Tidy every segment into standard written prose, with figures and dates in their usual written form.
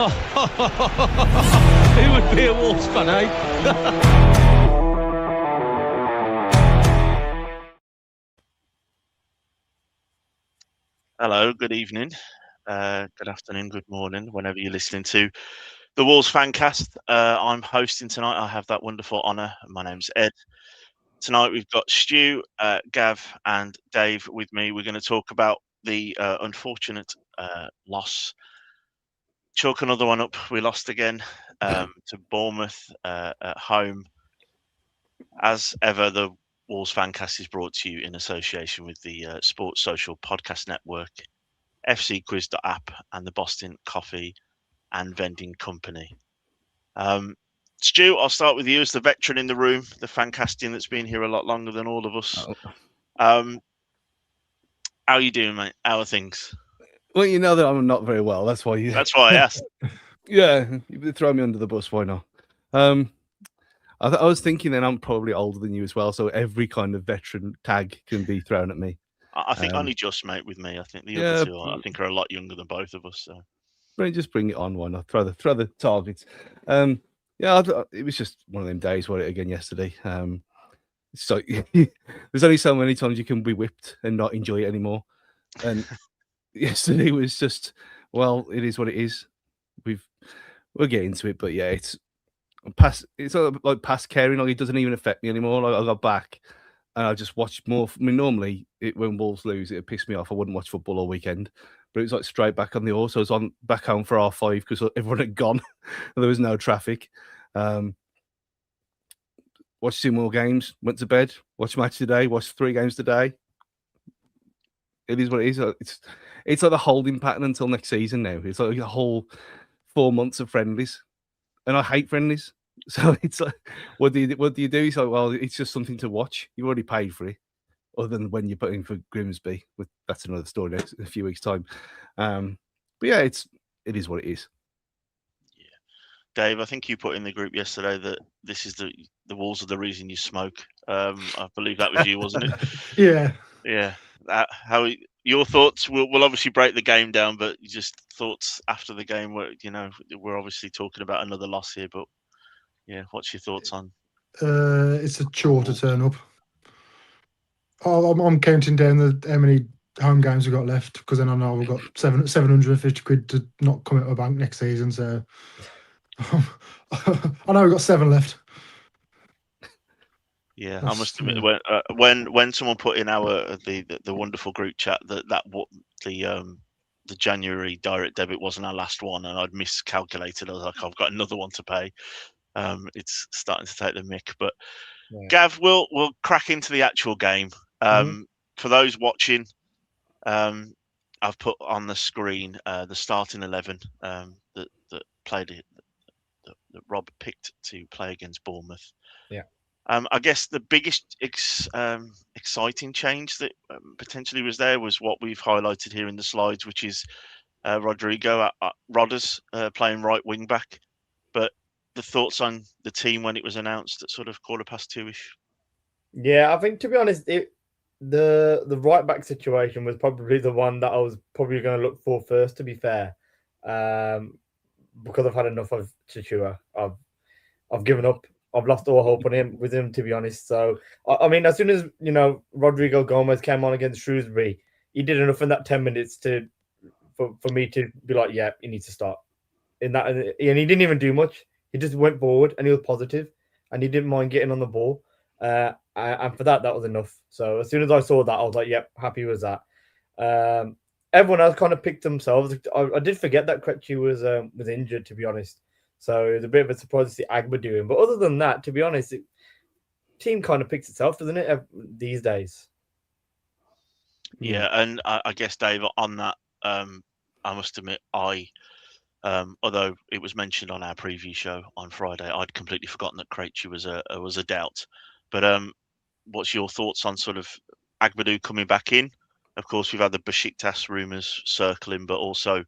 Who would be a Wolves fan, eh? Hello, good evening, good afternoon, good morning, whenever you're listening to the Wolves Fancast. I'm hosting tonight. I have that wonderful honour. My name's Ed. Tonight we've got Stu, Gav, and Dave with me. We're going to talk about the unfortunate loss. Chalk another one up. We lost again to Bournemouth at home. As ever, the Wolves Fancast is brought to you in association with the Sports Social Podcast Network, FCquiz.app, and the Boston Coffee and Vending Company. Stu, I'll start with you as the veteran in the room, the fancasting that's been here a lot longer than all of us. How are you doing, mate? How are things? Well, you know that I'm not very well. That's why you. That's why I asked. Yeah, you throw me under the bus. Why not? I was thinking that I'm probably older than you as well, so every kind of veteran tag can be thrown at me. I think only just, mate, with me. I think the other two, I think, are a lot younger than both of us. So, just bring it on. Why not? Throw the targets. Yeah, it was just one of them days. What it again yesterday. So there's only so many times you can be whipped and not enjoy it anymore. And yesterday was just, well, it is what it is. We'll get into it, but yeah, it's like past caring. Like it doesn't even affect me anymore. Like I got back and I just watched more. I mean, normally when Wolves lose, it pissed me off. I wouldn't watch football all weekend, but it was like straight back on the horse. I was on back home for R5 because everyone had gone. And there was no traffic. Watched 2 more games. Went to bed. Watched match today. Watched 3 games today. It is what it is. It's like the holding pattern until next season now. It's like a whole 4 months of friendlies, and I hate friendlies. So it's like, what do you do? It's like, well, it's just something to watch. You've already paid for it, other than when you're putting for Grimsby. That's another story next in a few weeks' time. But yeah, it is what it is. Yeah, Dave, I think you put in the group yesterday that this is the Wolves are the reason you smoke. I believe that was you, wasn't it? Yeah. How your thoughts? We'll obviously break the game down, but just thoughts after the game. Where we're obviously talking about another loss here, but yeah, what's your thoughts on? It's a chore to turn up. I'm counting down how many home games we've got left, because then I know we've got 750 quid to not come out of a bank next season. So I know we've got 7 left. Yeah, I must admit, when someone put in the wonderful group chat that what the January direct debit wasn't our last one, and I'd miscalculated. I was like, I've got another one to pay. It's starting to take the mick. But yeah. Gav, we'll crack into the actual game. For those watching, I've put on the screen the starting 11 that played it that Rob picked to play against Bournemouth. Yeah. I guess the biggest exciting change that potentially was there was what we've highlighted here in the slides, which is Rodrigo Rodders playing right wing back. But the thoughts on the team when it was announced at sort of 2:15-ish? Yeah, I think, to be honest, the right back situation was probably the one that I was probably going to look for first, to be fair, because I've had enough of Chichua. I've given up. I've lost all hope on him, to be honest. So, I mean, as soon as, Rodrigo Gomez came on against Shrewsbury, he did enough in that 10 minutes for me to be like, yeah, he needs to start. And he didn't even do much. He just went forward and he was positive and he didn't mind getting on the ball. And for that was enough. So as soon as I saw that, I was like, yep, happy with that. Everyone else kind of picked themselves. I did forget that Krejci was injured, to be honest. So it was a bit of a surprise to see Agba doing. But other than that, to be honest, the team kind of picks itself, doesn't it, these days? Yeah, and I guess, Dave, on that, I must admit, although it was mentioned on our preview show on Friday, I'd completely forgotten that Krejci was a doubt. But what's your thoughts on sort of Agbadou coming back in? Of course, we've had the Besiktas rumours circling, but also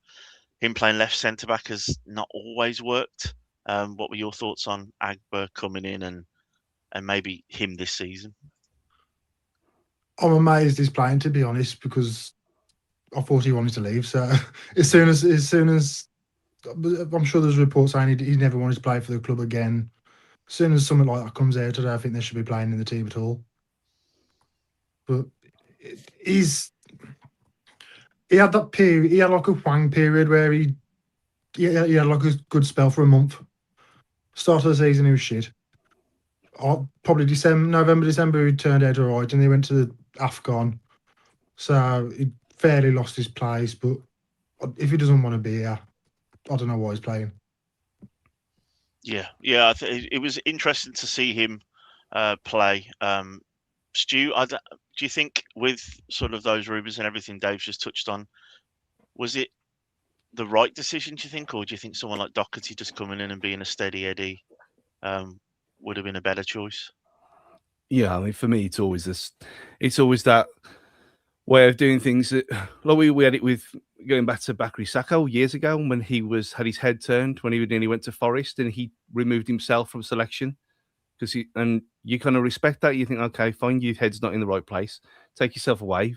him playing left centre back has not always worked. What were your thoughts on Agba coming in and maybe him this season? I'm amazed he's playing, to be honest, because I thought he wanted to leave. So as soon as I'm sure there's reports saying he never wanted to play for the club again. As soon as something like that comes out, I don't think they should be playing in the team at all. But he had that period. He had like a Wang period where he had like a good spell for a month. Start of the season, he was shit. Probably November, December, he turned out all right, and he went to the AFCON. So he fairly lost his place. But if he doesn't want to be here, I don't know why he's playing. Yeah. It was interesting to see him play. Stu, do you think with sort of those rumours and everything Dave's just touched on, was it the right decision, do you think, or do you think someone like Doherty just coming in and being a steady Eddie would have been a better choice? Yeah, I mean, for me, it's always that way of doing things. That, like we had it with going back to Bakary Sakho years ago when he had his head turned when he nearly went to Forest and he removed himself from selection and you kind of respect that. You think, okay, fine, your head's not in the right place. Take yourself away.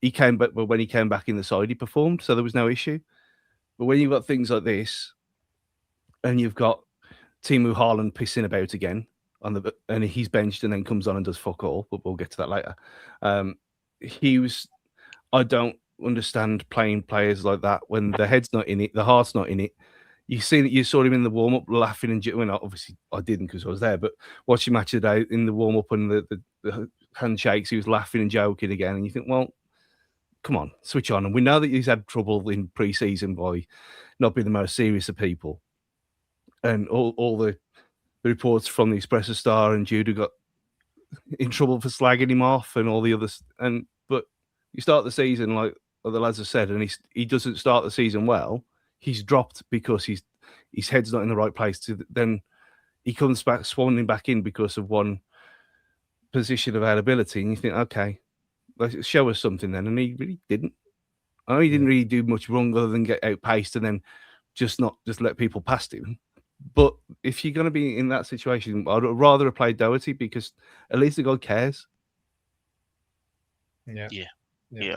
He came back, but when he came back in the side, he performed, so there was no issue. But when you've got things like this, and you've got Timo Haaland pissing about again and he's benched and then comes on and does fuck all, but we'll get to that later. I don't understand playing players like that when the head's not in it, the heart's not in it. You saw him in the warm up laughing and well, obviously I didn't because I was there, but watching match of the day in the warm up and the handshakes, he was laughing and joking again, and you think, well, come on, switch on. And we know that he's had trouble in pre-season by not being the most serious of people, and all the reports from the Espresso Star and Jude got in trouble for slagging him off and all the others. But you start the season like the lads have said, and he doesn't start the season well. He's dropped because his head's not in the right place. Then he comes back, swanning back in because of one position availability, and you think, okay, let's show us something then. And he really didn't. I know he didn't really do much wrong other than get outpaced and then just let people past him. But if you're going to be in that situation, I'd rather have played Doherty because at least the guy cares. Yeah,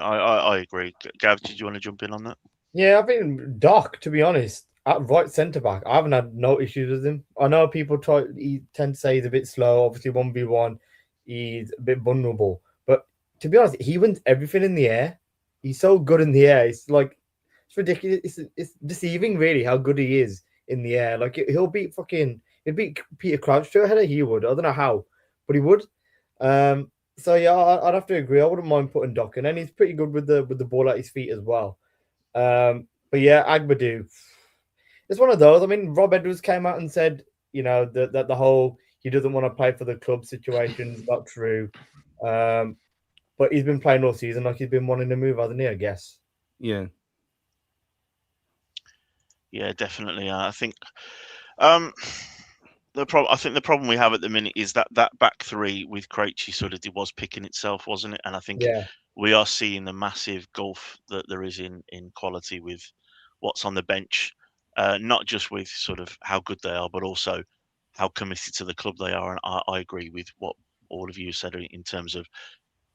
I agree. Gav, did you want to jump in on that? Yeah, I think Doc, to be honest, at right centre back, I haven't had no issues with him. I know people tend to say he's a bit slow. Obviously, 1v1, he's a bit vulnerable. But to be honest, he wins everything in the air. He's so good in the air. It's ridiculous. It's deceiving, really, how good he is in the air. Like he'll beat Peter Crouch to a header. He would. I don't know how, but he would. So yeah, I'd have to agree. I wouldn't mind putting Doc in, and he's pretty good with the ball at his feet as well. But yeah, Agbadou, it's one of those. I mean, Rob Edwards came out and said, that the whole he doesn't want to play for the club situation is not true. But he's been playing all season like he's been wanting to move, hasn't he? I guess. Yeah. Yeah, definitely. I think the problem we have at the minute is that back three with Krejci sort of was picking itself, wasn't it? And I think we are seeing the massive gulf that there is in quality with what's on the bench, not just with sort of how good they are, but also how committed to the club they are. And I agree with what all of you said in terms of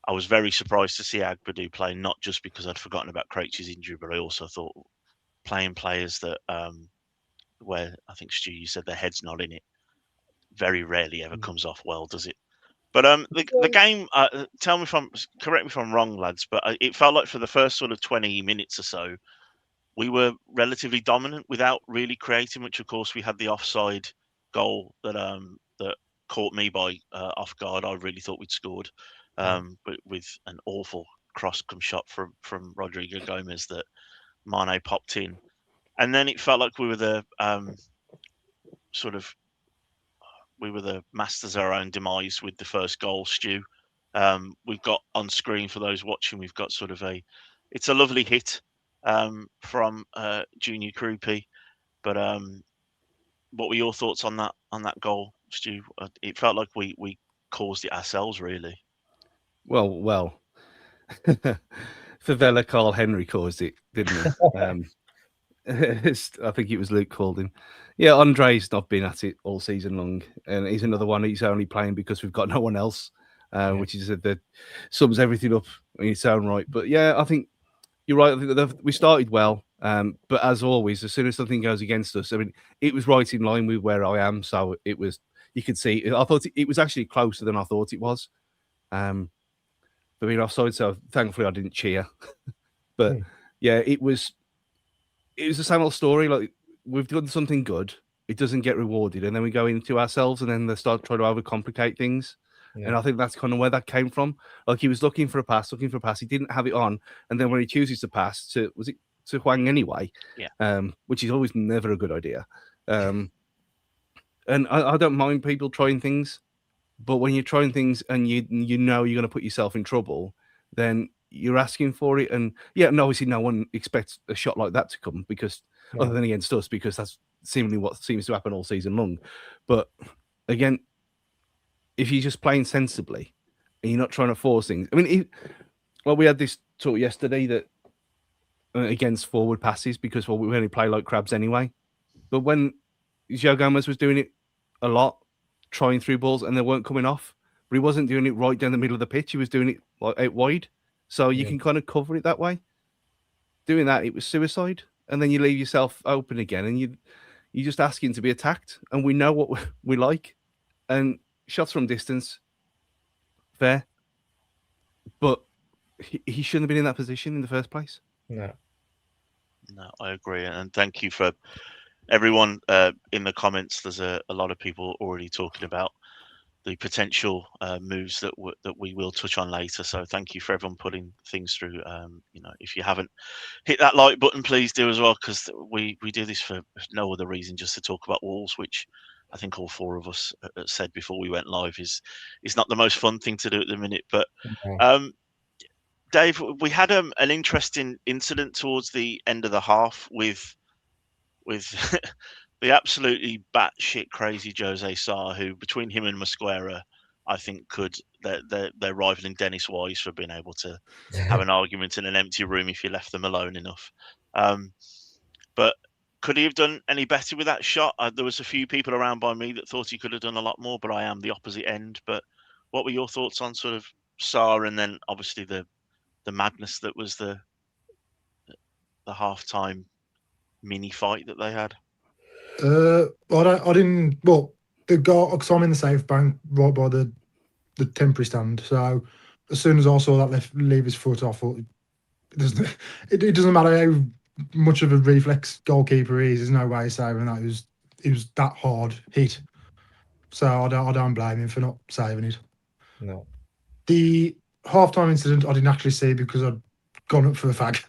I was very surprised to see Agbadou play, not just because I'd forgotten about Krejci's injury, but I also thought playing players that where I think Stu, you said their head's not in it, very rarely ever comes off well, does it? But the game, correct me if I'm wrong, lads, but it felt like for the first sort of 20 minutes or so, we were relatively dominant without really creating much. Of course, we had the offside goal that caught me by off guard. I really thought we'd scored, but with an awful cross-come shot from Rodrigo Gomez that Mane popped in. And then it felt like we were the masters of our own demise with the first goal, Stu. We've got on screen for those watching, we've got sort of it's a lovely hit from Junior Krupi. But what were your thoughts on that goal, Stu? It felt like we caused it ourselves, really. Well, Favela Carl Henry caused it, didn't he? I think it was Luke called him. Yeah, Andre's not been at it all season long, and he's another one. He's only playing because we've got no one else, which is that sums everything up in its own right. But yeah, I think you're right. I think we started well. But as always, as soon as something goes against us, I mean, it was right in line with where I am. So it was, you could see, I thought it was actually closer than I thought it was. For being offside, so thankfully I didn't cheer. But yeah, it was the same old story. Like, we've done something good, it doesn't get rewarded, and then we go into ourselves, and then they start trying to overcomplicate things. And I think that's kind of where that came from. Like, he was looking for a pass, he didn't have it on, and then when he chooses to pass to, was it to Hwang anyway? Yeah. Which is always never a good idea. And I don't mind people trying things, but when you're trying things and you know you're going to put yourself in trouble, then you're asking for it. And yeah, and obviously no one expects a shot like that to come, because other than against us, because that's seemingly what seems to happen all season long. But again, if you're just playing sensibly and you're not trying to force things, I mean, we had this talk yesterday that against forward passes, because we only play like crabs anyway. But when Joe Gomez was doing it a lot, trying through balls, and they weren't coming off, but he wasn't doing it right down the middle of the pitch. He was doing it like out wide, so you can kind of cover it that way. Doing that, it was suicide, and then you leave yourself open again, and you're just asking to be attacked. And we know what we like, and shots from distance, fair, but he shouldn't have been in that position in the first place. No, I agree, and thank you for everyone in the comments. There's a lot of people already talking about the potential moves that we will touch on later. So thank you for everyone putting things through. If you haven't hit that like button, please do as well, because we do this for no other reason, just to talk about Wolves, which I think all four of us said before we went live is not the most fun thing to do at the minute. But Dave, we had an interesting incident towards the end of the half with the absolutely batshit crazy Jose Sarr, who between him and Mosquera, I think they're rivaling Dennis Wise for being able to have an argument in an empty room if you left them alone enough. But could he have done any better with that shot? There was a few people around by me that thought he could have done a lot more, but I am the opposite end. But what were your thoughts on sort of Sarr, and then obviously the madness that was the halftime mini fight that they had? I didn't. Well, the goal, because I'm in the safe bank right by the temporary stand. So as soon as I saw that leave his foot, I thought it doesn't matter how much of a reflex goalkeeper he is. There's no way saving that. It was that hard hit. So I don't blame him for not saving it. No. The halftime incident I didn't actually see because I'd gone up for a fag.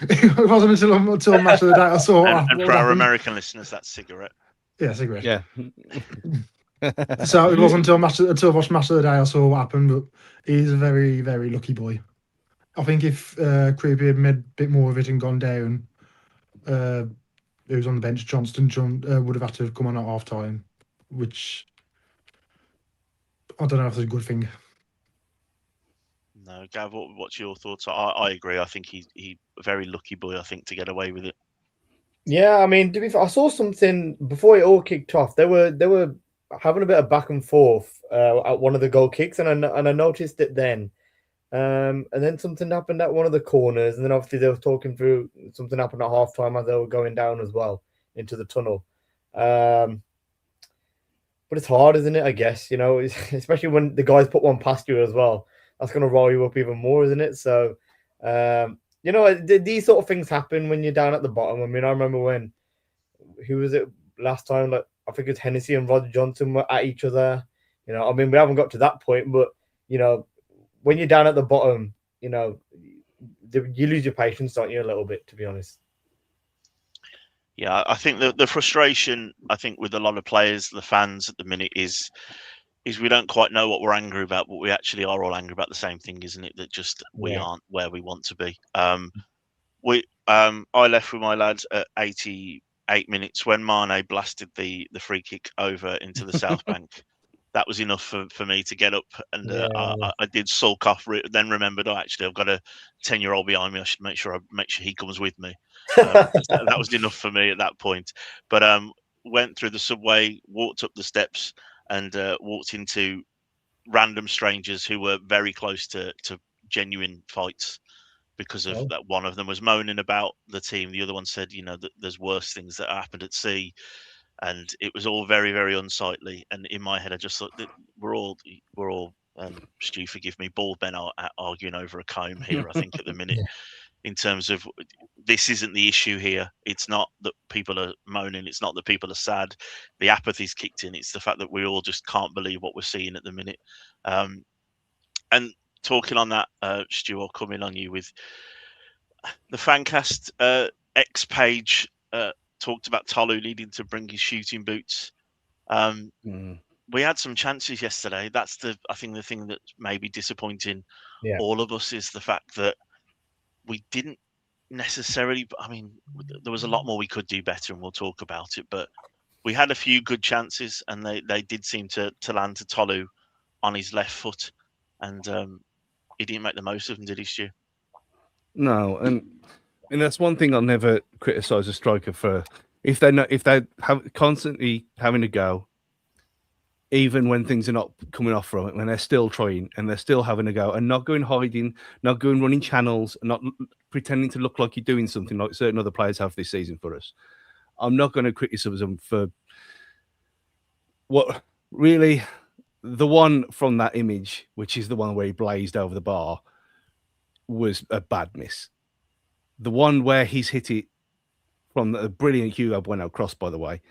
It wasn't until match of the day I saw. And for our American listeners, that's cigarette. Yeah, cigarette. Yeah. So it wasn't until I watched match of the day I saw what happened. But he's a very, very lucky boy. I think if Creepy had made a bit more of it and gone down, who was on the bench, Johnston would have had to have come on at half time, which I don't know if it's a good thing. No, Gav, what's your thoughts? I agree. I think he's a very lucky boy, I think, to get away with it. Yeah, I mean, to be fair, I saw something before it all kicked off. They were having a bit of back and forth at one of the goal kicks, and I noticed it then. And then something happened at one of the corners, and then obviously they were talking through something happened at halftime as they were going down as well into the tunnel. But it's hard, isn't it? I guess, especially when the guys put one past you as well. That's going to roll you up even more, isn't it? So, these sort of things happen when you're down at the bottom. I mean, I remember who was it last time? Like, I think it's Hennessy and Roger Johnson were at each other. I mean, we haven't got to that point, but, when you're down at the bottom, you lose your patience, don't you, a little bit, to be honest. Yeah, I think the frustration, I think, with a lot of players, the fans at the minute is we don't quite know what we're angry about, but we actually are all angry about the same thing, isn't it? That just we aren't where we want to be. I left with my lads at 88 minutes when Mane blasted the free kick over into the South Bank. That was enough for me to get up, and I did sulk off. Then remembered, I've got a 10-year-old behind me. I should make sure he comes with me. That was enough for me at that point. But went through the subway, walked up the steps, and walked into random strangers who were very close to genuine fights. because of Oh. that. One of them was moaning about the team. The other one said, that there's worse things that happened at sea. And it was all very, very unsightly. And in my head, I just thought that we're all, Stu, forgive me, bald men are arguing over a comb here, I think, at the minute, in terms of this isn't the issue here. It's not that people are moaning. It's not that people are sad. The apathy's kicked in. It's the fact that we all just can't believe what we're seeing at the minute. And talking on that, Stu, I'll come in on you with the Fancast X page talked about Tolu needing to bring his shooting boots. We had some chances yesterday. That's I think the thing that's maybe disappointing all of us is the fact that we didn't necessarily. I mean, there was a lot more we could do better, and we'll talk about it. But we had a few good chances, and they did seem to land to Tolu on his left foot, and he didn't make the most of them, did he, Stu? No, and that's one thing I'll never criticize a striker for. If they have constantly having a go, even when things are not coming off from it, when they're still trying and they're still having a go, and not going hiding, not going running channels, not pretending to look like you're doing something like certain other players have this season for us. I'm not going to criticize them for what really the one from that image, which is the one where he blazed over the bar, was a bad miss. The one where he's hit it from the brilliant Hugo Bueno cross, by the way,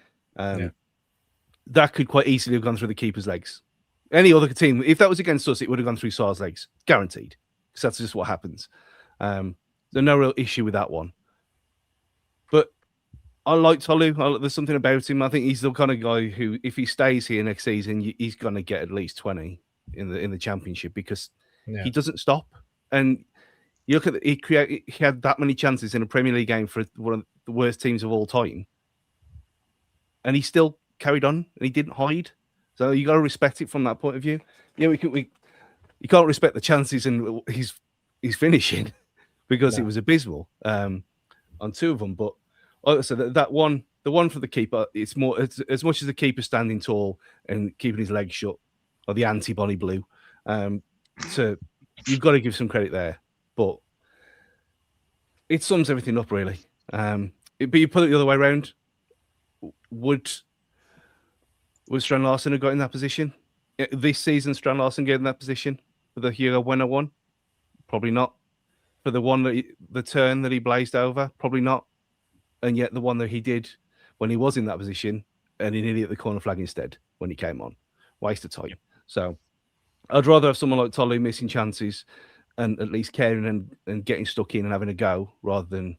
that could quite easily have gone through the keeper's legs. Any other team, if that was against us, it would have gone through Sarr's legs, guaranteed, because that's just what happens. There's no real issue with that one. But I like Tolu. There's something about him. I think he's the kind of guy who, if he stays here next season, he's going to get at least 20 in the championship, because he doesn't stop. And you look at he had that many chances in a Premier League game for one of the worst teams of all time, and he still carried on and he didn't hide. So you got to respect it from that point of view. Yeah, you can't respect the chances and he's finishing because it was abysmal on two of them. But like I said, the one for the keeper, it's more as much as the keeper standing tall and keeping his legs shut, or the anti-Bonnie Blue. So you've got to give some credit there. But it sums everything up, really. But you put it the other way around. Would Strand Larsen have got in that position this season? Strand Larsen get in that position for the Hugo Bueno one? Probably not. For the one the turn that he blazed over, probably not. And yet the one that he did when he was in that position, and he nearly hit the corner flag instead when he came on. Waste of time. Yep. So I'd rather have someone like Tolu missing chances and at least caring and getting stuck in and having a go, rather than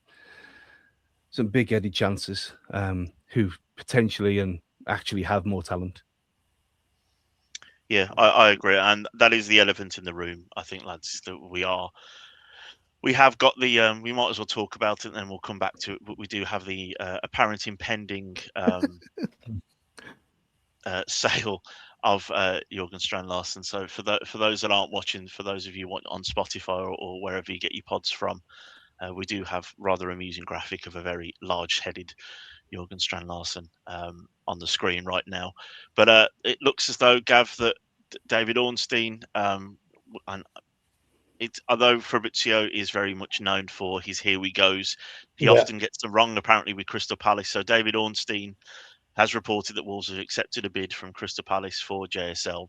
some big-headed chances who potentially and actually have more talent. Yeah, I agree. And that is the elephant in the room, I think, lads, that we have got the, we might as well talk about it and then we'll come back to it, but we do have the apparent impending sale of Jurgen Strand Larsen. So for those that aren't watching, for those of you on Spotify or wherever you get your pods from, we do have rather amusing graphic of a very large-headed Jurgen Strand Larsen on the screen right now. But it looks as though, Gav, that David Ornstein, and although Fabrizio is very much known for his here we goes, he often gets them wrong, apparently, with Crystal Palace. So David Ornstein has reported that Wolves have accepted a bid from Crystal Palace for JSL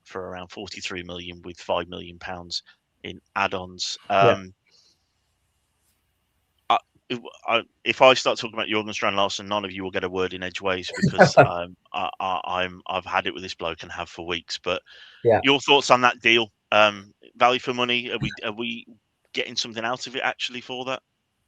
for around 43 million, with £5 million in add-ons. If I start talking about Jurgen Strand Larsen, none of you will get a word in edgeways, because I've had it with this bloke and have for weeks. But your thoughts on that deal? Value for money? Are we getting something out of it actually for that?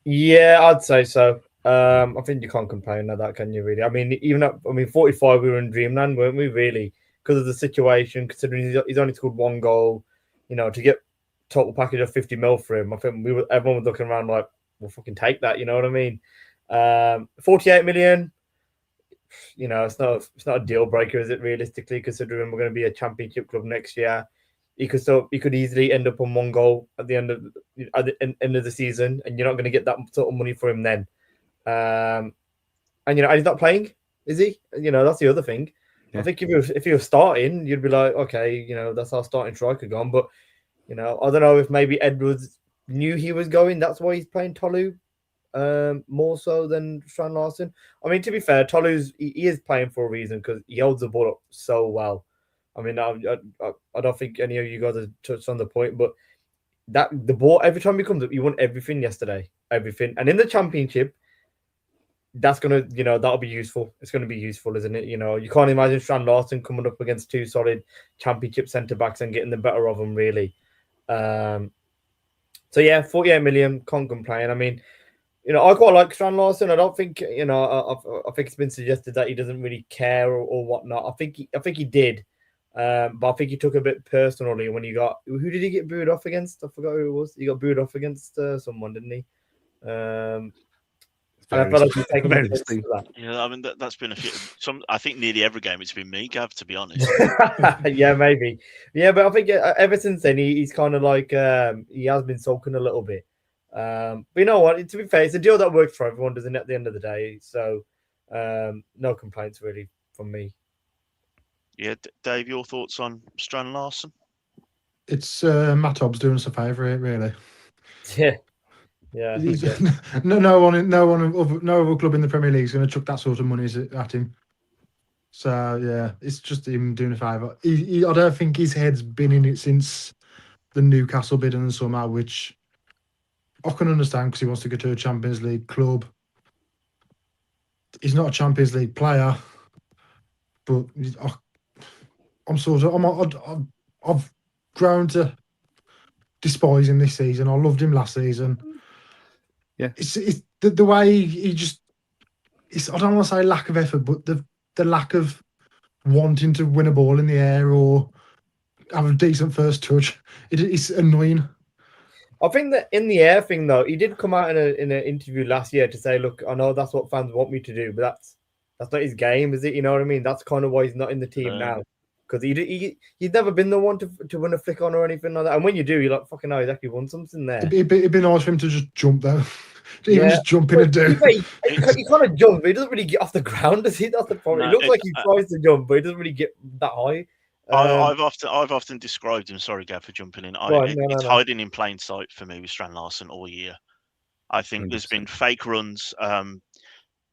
Yeah, I'd say so. I think you can't complain at that, can you? Really? I mean, 45, we were in dreamland, weren't we? Really, because of the situation. Considering he's only scored one goal, to get total package of 50 mil for him, I think everyone was looking around like, we'll fucking take that. You know what I mean? 48 million. It's not a deal breaker, is it? Realistically, considering we're going to be a championship club next year, he could easily end up on one goal at the end of the season, and you're not going to get that sort of money for him then. And he's not playing, is he? That's the other thing. Yeah. I think if he was starting, you'd be like, okay, that's our starting striker gone. But I don't know if maybe Edwards knew he was going. That's why he's playing Tolu more so than Strand Larsen. I mean, to be fair, Tolu's he is playing for a reason because he holds the ball up so well. I mean, I don't think any of you guys have touched on the point, but that the ball every time he comes up, he won everything yesterday, everything. And in the championship, that's gonna, that'll be useful. It's gonna be useful, isn't it? You can't imagine Strand Larsen coming up against two solid championship centre backs and getting the better of them, really. So yeah, 48 million, can't complain. I mean, I quite like Strand Larsen. I don't think, I think it's been suggested that he doesn't really care or whatnot. I think he did, but I think he took a bit personally when who did he get booed off against? I forgot who it was. He got booed off against someone, didn't he? And I felt like he's taking that. Yeah, I mean that's been a few. I think nearly every game it's been me, Gav. To be honest. Yeah, maybe. Yeah, but I think ever since then he's kind of like he has been sulking a little bit. But you know what? To be fair, it's a deal that works for everyone, doesn't it? At the end of the day, so no complaints really from me. Yeah, Dave, your thoughts on Strand Larsen? It's Matt Hobbs doing us a favour, really. Yeah. Yeah. No other club in the Premier League is going to chuck that sort of money at him. So yeah, it's just him doing a favour. I don't think his head's been in it since the Newcastle bid in the summer, which I can understand because he wants to go to a Champions League club. He's not a Champions League player, but I've grown to despise him this season. I loved him last season. Yeah, it's the way he just. I don't want to say lack of effort, but the lack of wanting to win a ball in the air or have a decent first touch. It's annoying. I think that in the air thing, though, he did come out in an interview last year to say, "Look, I know that's what fans want me to do, but that's not his game, is it? You know what I mean? That's kind of why he's not in the team now, because he's never been the one to win a flick on or anything like that. And when you do, you're like, fucking hell, he's actually won something there. It'd be nice for him to just jump though. Even just jump in and do. He kind of jumps, but he doesn't really get off the ground, does he? That's the problem. No, it looks like he tries to jump, but he doesn't really get that high. I've often described him. Sorry, Gav, for jumping in. It's hiding in plain sight for me with Strand Larsen all year. I think there's been fake runs. Well,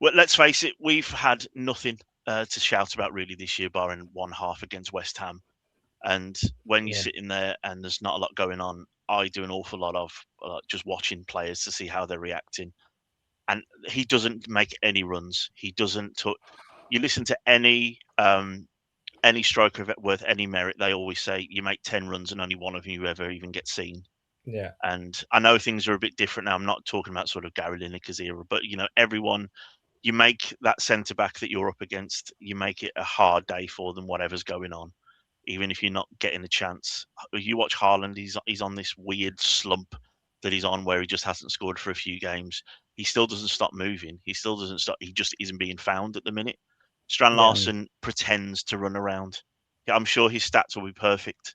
let's face it, we've had nothing to shout about really this year, barring one half against West Ham. And when you're sitting there and there's not a lot going on, I do an awful lot of just watching players to see how they're reacting. And he doesn't make any runs. He doesn't. You listen to any striker worth any merit, they always say you make 10 runs and only one of you ever even gets seen. Yeah. And I know things are a bit different now. I'm not talking about sort of Gary Lineker's era, but everyone, you make that centre back that you're up against, you make it a hard day for them, whatever's going on, even if you're not getting a chance. You watch Haaland, he's on this weird slump that he's on where he just hasn't scored for a few games. He still doesn't stop moving. He still doesn't stop. He just isn't being found at the minute. Strand Larsen pretends to run around. I'm sure his stats will be perfect,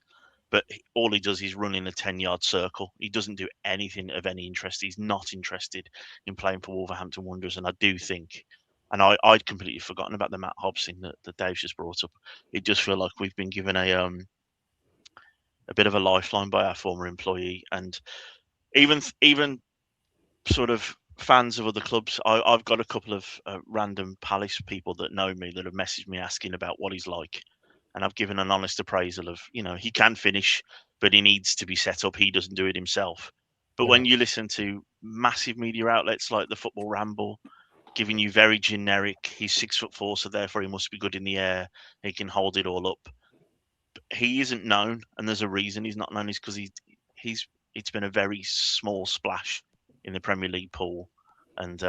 but all he does is run in a 10-yard circle. He doesn't do anything of any interest. He's not interested in playing for Wolverhampton Wanderers. And I do think, and I'd completely forgotten about the Matt Hobbs thing that Dave's just brought up. It does feel like we've been given a bit of a lifeline by our former employee. And even sort of fans of other clubs, I've got a couple of random Palace people that know me that have messaged me asking about what he's like, and I've given an honest appraisal of he can finish, but he needs to be set up. He doesn't do it himself. But when you listen to massive media outlets like the Football Ramble giving you very generic, he's 6'4", so therefore he must be good in the air, he can hold it all up. He isn't known, and there's a reason he's not known. Is because it's been a very small splash in the Premier League pool, and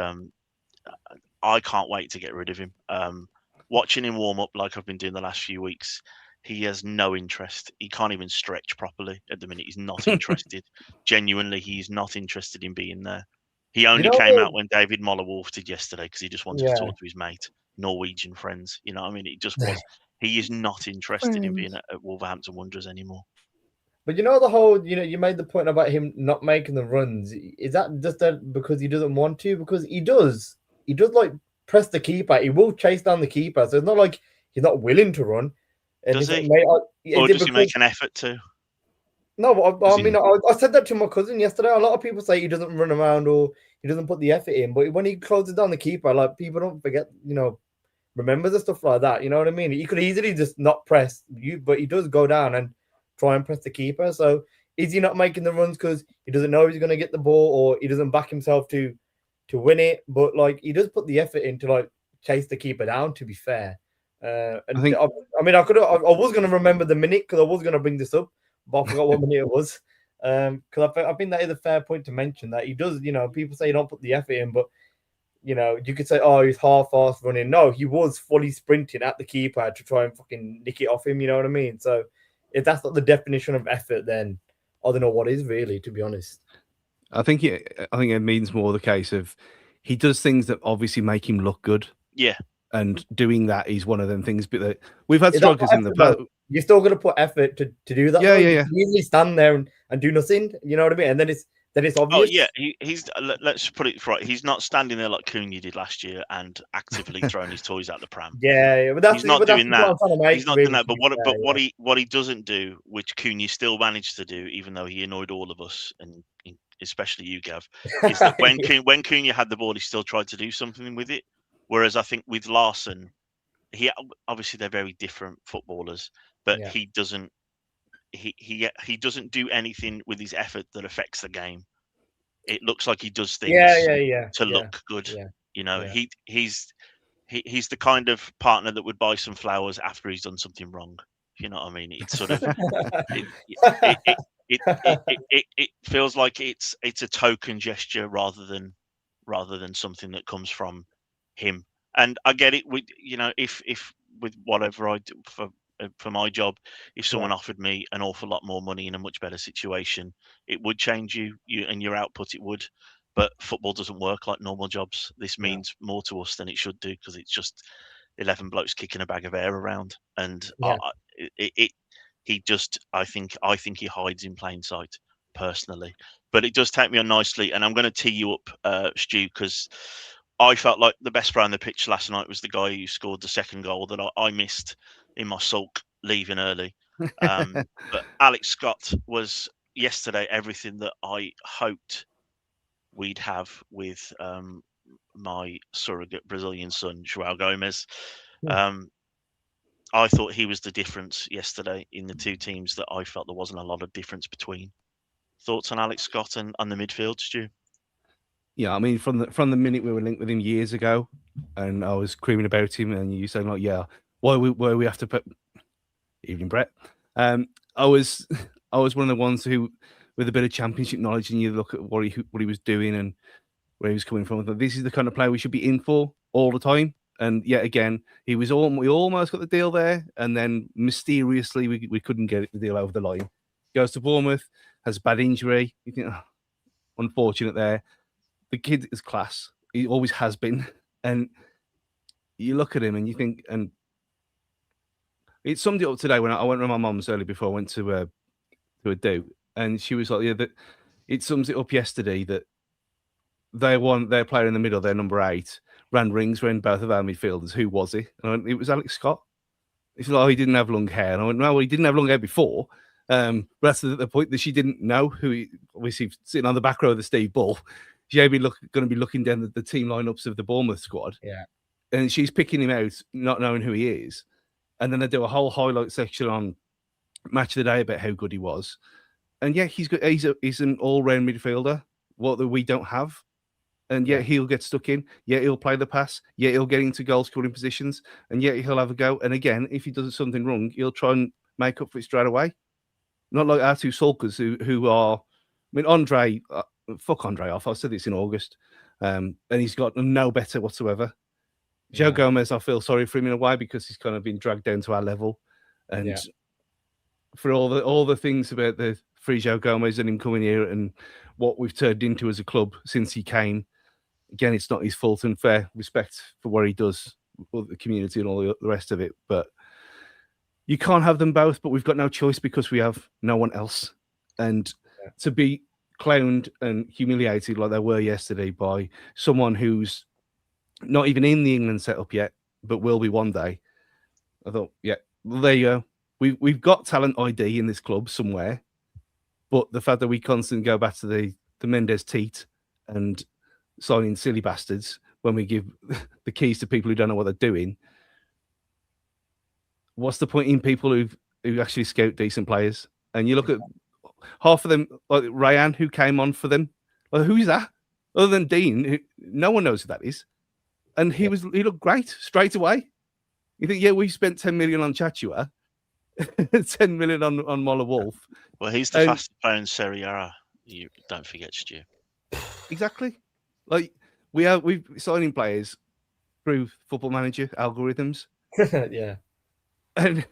I can't wait to get rid of him. Watching him warm up like I've been doing the last few weeks, he has no interest. He can't even stretch properly at the minute. He's not interested. Genuinely, he's not interested in being there. He only came out when David Moller-Wolf did yesterday because he just wanted to talk to his mate, Norwegian friends. You know what I mean? It just was. He is not interested in being at Wolverhampton Wanderers anymore. But the whole, you made the point about him not making the runs. Is that just because he doesn't want to? Because he does like press the keeper. He will chase down the keeper. So it's not like he's not willing to run. And does he? Or does he make an effort to? No, but I he- mean, I said that to my cousin yesterday. A lot of people say he doesn't run around or he doesn't put the effort in, but when he closes down the keeper, like people don't forget, remember the stuff like that. You know what I mean? He could easily just not press you, but he does go down and try and press the keeper. So is he not making the runs because he doesn't know he's going to get the ball or he doesn't back himself to win it? But like he does put the effort in to like chase the keeper down. To be fair, and I think- I was going to remember the minute because I was going to bring this up, but I forgot what minute it was. Because I think that is a fair point to mention that he does. People say he don't put the effort in, but you could say, oh, he's half-assed running. No, he was fully sprinting at the keeper to try and fucking nick it off him. You know what I mean? So if that's not the definition of effort, then I don't know what is really, to be honest. I think it means more the case of he does things that obviously make him look good. Yeah. And doing that is one of them things. But that we've had Is that strikers in the effort, past. though? You're still going to put effort to do that. Yeah, though? yeah, You yeah. can easily stand there and do nothing. You know what I mean? And then it's obvious. Oh yeah, he's. Let's put it right. He's not standing there like Cunha did last year and actively throwing his toys out the pram. Yeah, but that's He's not doing that. He's not doing that. But really, what he doesn't do, which Cunha still managed to do, even though he annoyed all of us and especially you, Gav, is that when Cunha had the ball, he still tried to do something with it. Whereas I think with Larsen, he obviously they're very different footballers, but Yeah. he doesn't. He doesn't do anything with his effort that affects the game. It looks like he does things to look good. Yeah. He's the kind of partner that would buy some flowers after he's done something wrong. You know what I mean? It's sort of it feels like it's a token gesture rather than something that comes from him. And I get it with if with whatever I do for my job, if someone offered me an awful lot more money in a much better situation, it would change you and your output. It would, but football doesn't work like normal jobs. This means more to us than it should do because it's just 11 blokes kicking a bag of air around, and I think he hides in plain sight personally. But it does take me on nicely, and I'm going to tee you up, Stu, because I felt like the best player on the pitch last night was the guy who scored the second goal that I missed in my sulk leaving early. But Alex Scott was yesterday everything that I hoped we'd have with my surrogate Brazilian son, João Gomes. I thought he was the difference yesterday in the two teams that I felt there wasn't a lot of difference between. Thoughts on Alex Scott and on the midfield, Stu? Yeah, I mean, from the minute we were linked with him years ago, and I was screaming about him, and you saying like, "Yeah, why we have to put evening, Brett." I was one of the ones who, with a bit of championship knowledge, and you look at what he was doing and where he was coming from. This is the kind of player we should be in for all the time. And yet again, we almost got the deal there, and then mysteriously we couldn't get the deal over the line. Goes to Bournemouth, has a bad injury. You think, unfortunate there. The kid is class. He always has been. And you look at him and you think, and it summed it up today when I went to my mum's early before I went to a do, and she was like, "Yeah, that it sums it up yesterday that their player in the middle, their number 8, ran rings around both of our midfielders. Who was he?" And I went, "It was Alex Scott." It's like, "Oh, he didn't have long hair." And I went, "No, well, he didn't have long hair before." But that's the point that she didn't know who he, obviously sitting on the back row of the Steve Bull. She's going to be looking down the team lineups of the Bournemouth squad. Yeah. And she's picking him out, not knowing who he is. And then they do a whole highlight section on Match of the Day about how good he was. And yeah, he's an all-round midfielder, what that we don't have. And yet he'll get stuck in. Yet he'll play the pass. Yet he'll get into goal-scoring positions. And yet he'll have a go. And again, if he does something wrong, he'll try and make up for it straight away. Not like our two sulkers who are... I mean, Andre... fuck Andre off. I said this in August. And he's got no better whatsoever. Joe Gomez, I feel sorry for him in a way because he's kind of been dragged down to our level. And for all the things about the free Joe Gomez and him coming here and what we've turned into as a club since he came, again, it's not his fault, and fair respect for what he does with the community and all the rest of it. But you can't have them both, but we've got no choice because we have no one else. And to be clowned and humiliated like they were yesterday by someone who's not even in the England setup yet, but will be one day. I thought, yeah, well, there you go. We've got talent ID in this club somewhere. But the fact that we constantly go back to the Mendes teat and signing silly bastards when we give the keys to people who don't know what they're doing, what's the point in people who actually scout decent players? And you look at half of them, like Ryan, who came on for them. Well, who's that? Other than Dean, no one knows who that is. And he looked great straight away. You think, yeah, we spent 10 million on Chachua, 10 million on Moller Wolf. Well, he's the fastest player in Serie A. You don't forget, Stu. Exactly. Like we've signing players through Football Manager algorithms. Yeah. And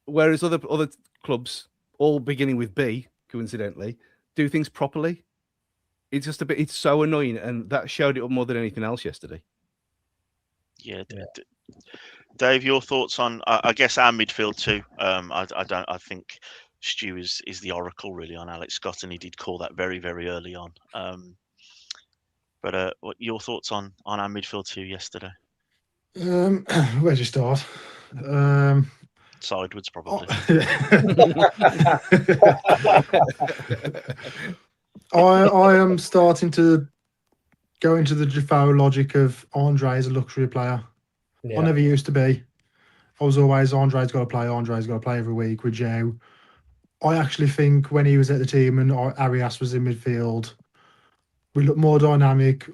whereas other clubs, all beginning with B, coincidentally, do things properly. It's just it's so annoying, and that showed it up more than anything else yesterday. Yeah. Dave, your thoughts on? I guess our midfield too. I think Stu is the oracle really on Alex Scott, and he did call that very, very early on. But what your thoughts on our midfield too yesterday? Where do you start? Sideways, probably. I am starting to go into the Defoe logic of Andre as a luxury player. Yeah. I never used to be. I was always Andre's got to play every week with Joe. I actually think when he was at the team and Arias was in midfield, we looked more dynamic,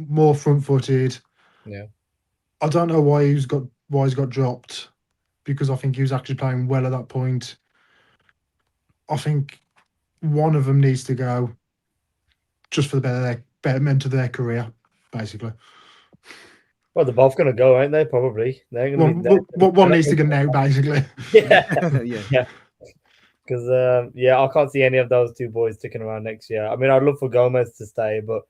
more front-footed. Yeah. I don't know why he's got dropped, because I think he was actually playing well at that point. I think one of them needs to go just for the betterment of their career, basically. Well, they're both going to go, aren't they? Probably. One needs to get out, basically. Yeah. Because I can't see any of those two boys sticking around next year. I mean, I'd love for Gomez to stay, but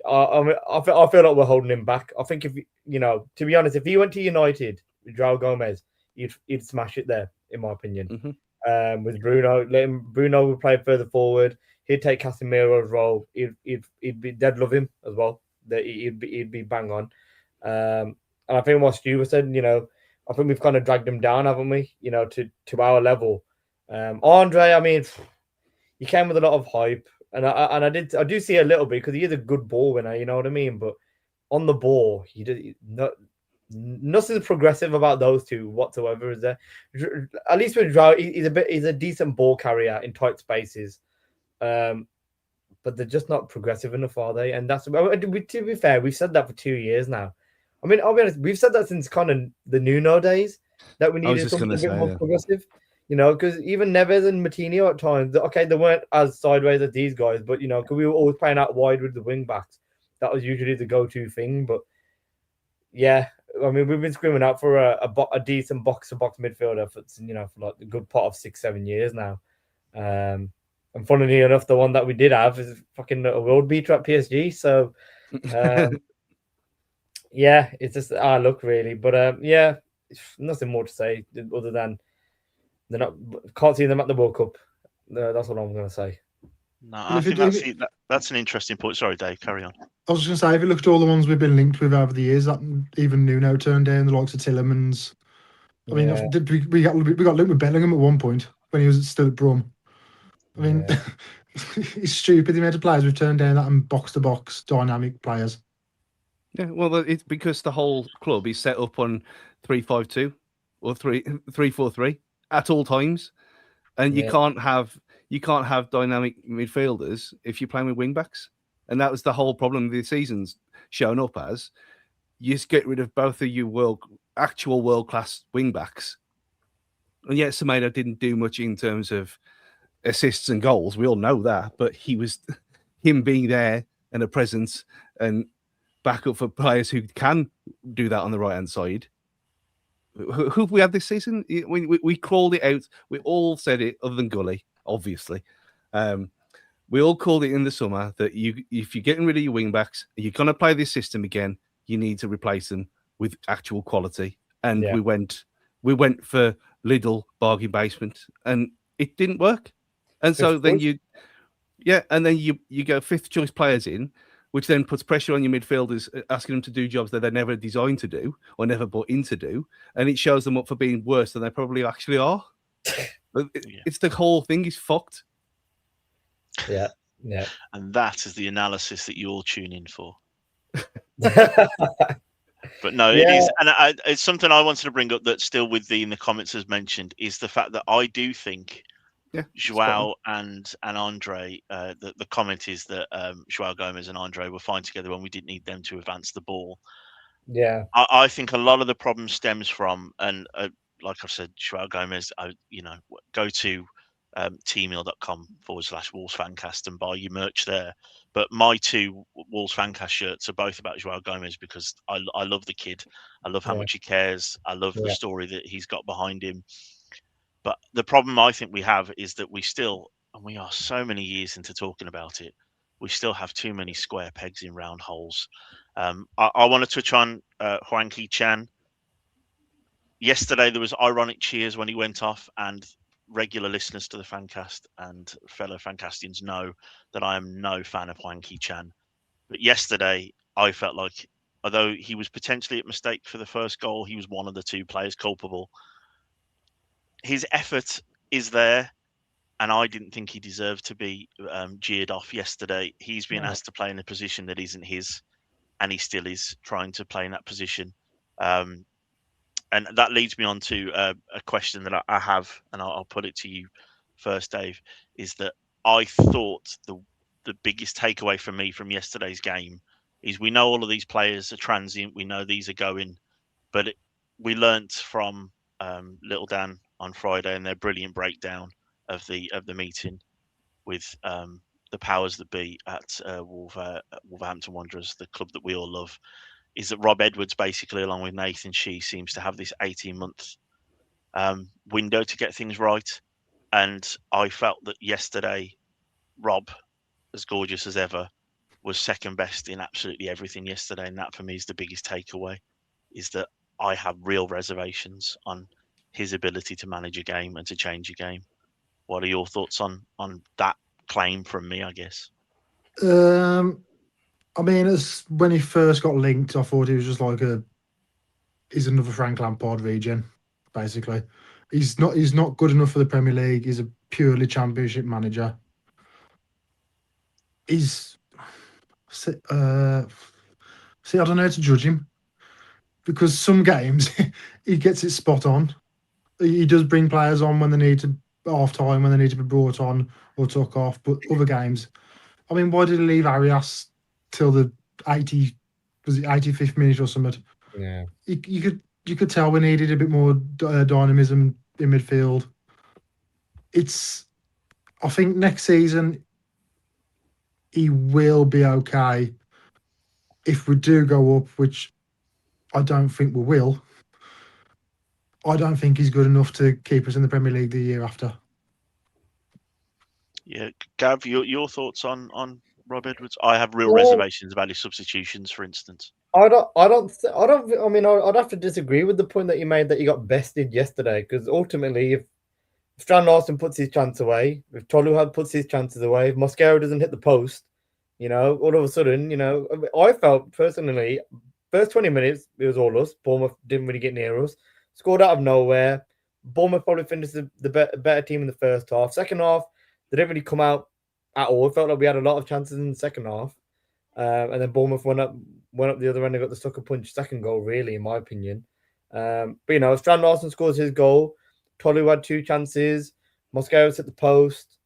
I feel like we're holding him back. I think if to be honest, if he went to United with João Gomez, he'd smash it there, in my opinion. Mm-hmm. With Bruno, Bruno would play further forward. He'd take Casemiro's role. They'd love him as well. He'd be bang on. And I think what Stu said, I think we've kind of dragged him down, haven't we? To our level. Andre, I mean, he came with a lot of hype, and I do see a little bit because he is a good ball winner. You know what I mean? But on the ball, nothing progressive about those two whatsoever. Is there? At least with João, he's a decent ball carrier in tight spaces. But they're just not progressive enough, are they? And that's, to be fair, we've said that for 2 years now. I mean, I'll be honest, we've said that since kind of the Nuno days that we needed something a bit more progressive. Because even Neves and Matinho at times, okay, they weren't as sideways as these guys, but because we were always playing out wide with the wing backs. That was usually the go-to thing. But yeah, I mean, we've been screaming out for a decent box-to-box midfielder for like a good part of 6-7 years now. And funnily enough, the one that we did have is fucking a world beater at PSG. So, yeah, it's just our luck really. But yeah, nothing more to say other than can't see them at the World Cup. That's what I'm going to say. No, I think that's an interesting point. Sorry, Dave, carry on. I was just going to say, if you look at all the ones we've been linked with over the years, that even Nuno turned down, the likes of Tillemans. I mean, we got linked with Bellingham at one point when he was still at Brum. I mean, it's stupid the amount of players we've turned down that and box-to-box dynamic players. Yeah, well, it's because the whole club is set up on 3-5-2 or 3-4-3 at all times, and you can't have dynamic midfielders if you're playing with wing backs, and that was the whole problem the season's shown up as. You just get rid of both of your actual world class wing backs, and yet Semedo didn't do much in terms of assists and goals. We all know that, but him being there and a presence and backup for players who can do that on the right hand side. Who have we had this season? We called it out. We all said it, other than Gully, obviously. We all called it in the summer that if you're getting rid of your wing backs, you're going to play this system again, you need to replace them with actual quality. And we went for Lidl bargain basement, and it didn't work. And so then you go fifth choice players in, which then puts pressure on your midfielders, asking them to do jobs that they're never designed to do or never bought in to do. And it shows them up for being worse than they probably actually are. It's the whole thing is fucked. Yeah. And that is the analysis that you all tune in for. But no, it is, and it's something I wanted to bring up that's still in the comments as mentioned, is the fact that I do think Joao and Andre, the comment is that Joao Gomez and Andre were fine together when we didn't need them to advance the ball. Yeah. I think a lot of the problem stems from, and like I've said, Joao Gomez, go to tmeal.com/Wolves Fancast and buy your merch there. But my 2 Wolves Fancast shirts are both about Joao Gomez because I love the kid. I love how much he cares. I love the story that he's got behind him. But the problem I think we have is that we still, and we are so many years into talking about it, we still have too many square pegs in round holes. I want to touch on Hwang Hee-chan. Yesterday, there was ironic cheers when he went off, and regular listeners to the Fancast and fellow Fancastians know that I am no fan of Hwang Hee-chan. But yesterday, I felt like, although he was potentially at mistake for the first goal, he was one of the 2 players culpable. His effort is there, and I didn't think he deserved to be jeered off yesterday. He's been asked to play in a position that isn't his, and he still is trying to play in that position. And that leads me on to a question that I have, and I'll put it to you first, Dave, is that I thought the biggest takeaway for me from yesterday's game is we know all of these players are transient. We know these are going, but we learnt from Little Dan on Friday and their brilliant breakdown of the meeting with the powers that be at Wolverhampton Wanderers, the club that we all love, is that Rob Edwards, basically, along with Nathan Shee, seems to have this 18-month window to get things right. And I felt that yesterday, Rob, as gorgeous as ever, was second best in absolutely everything yesterday. And that, for me, is the biggest takeaway, is that I have real reservations on his ability to manage a game and to change a game. What are your thoughts on that claim from me, I guess? I mean, when he first got linked, I thought he was just like he's another Frank Lampard regen, basically. He's not good enough for the Premier League. He's a purely Championship manager. See, I don't know how to judge him, because some games he gets it spot on. He does bring players on when they need to, half time, when they need to be brought on or took off. But other games, I mean, why did he leave Arias till the 85th minute or something? Yeah, you could tell we needed a bit more dynamism in midfield. I think next season he will be okay. If we do go up, which I don't think we will, I don't think he's good enough to keep us in the Premier League the year after. Yeah, Gav, your thoughts on Rob Edwards? I have real reservations about his substitutions, for instance. I mean, I'd have to disagree with the point that you made that he got bested yesterday, because ultimately, if Strand Larsen puts his chance away, if Toluhad puts his chances away, if Mosquera doesn't hit the post, all of a sudden, I felt personally, first 20 minutes, it was all us. Bournemouth didn't really get near us. Scored out of nowhere. Bournemouth probably finished the better team in the first half. Second half, they didn't really come out at all. It felt like we had a lot of chances in the second half. And then Bournemouth went up the other end and got the sucker punch second goal, really, in my opinion. But, Strand Larsen scores his goal. Tolu had 2 chances. Mosquera's hit the post.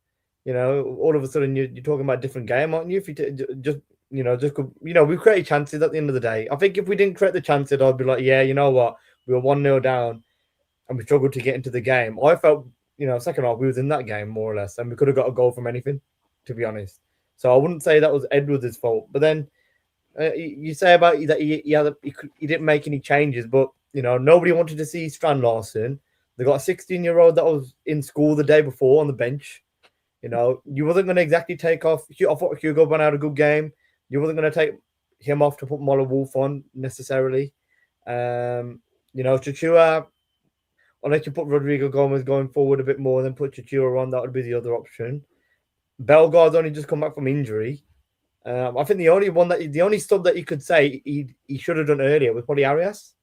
All of a sudden you're talking about a different game, aren't you? If you we create chances at the end of the day. I think if we didn't create the chances, I'd be like, yeah, you know what? We were 1-0 down and we struggled to get into the game. I felt, second half, we was in that game more or less, and we could have got a goal from anything, to be honest. So I wouldn't say that was Edwards' fault. But then you say about that he didn't make any changes, but, nobody wanted to see Strand Larsen. They got a 16-year-old that was in school the day before on the bench. You wasn't going to exactly take off. I thought Hugo Ban had a good game. You wasn't going to take him off to put Mola Wolf on necessarily. Chachua, unless you put Rodrigo Gomez going forward a bit more, then put Chachua on, that would be the other option. Bellegarde's only just come back from injury. I think the only sub that you could say he should have done earlier was probably Arias.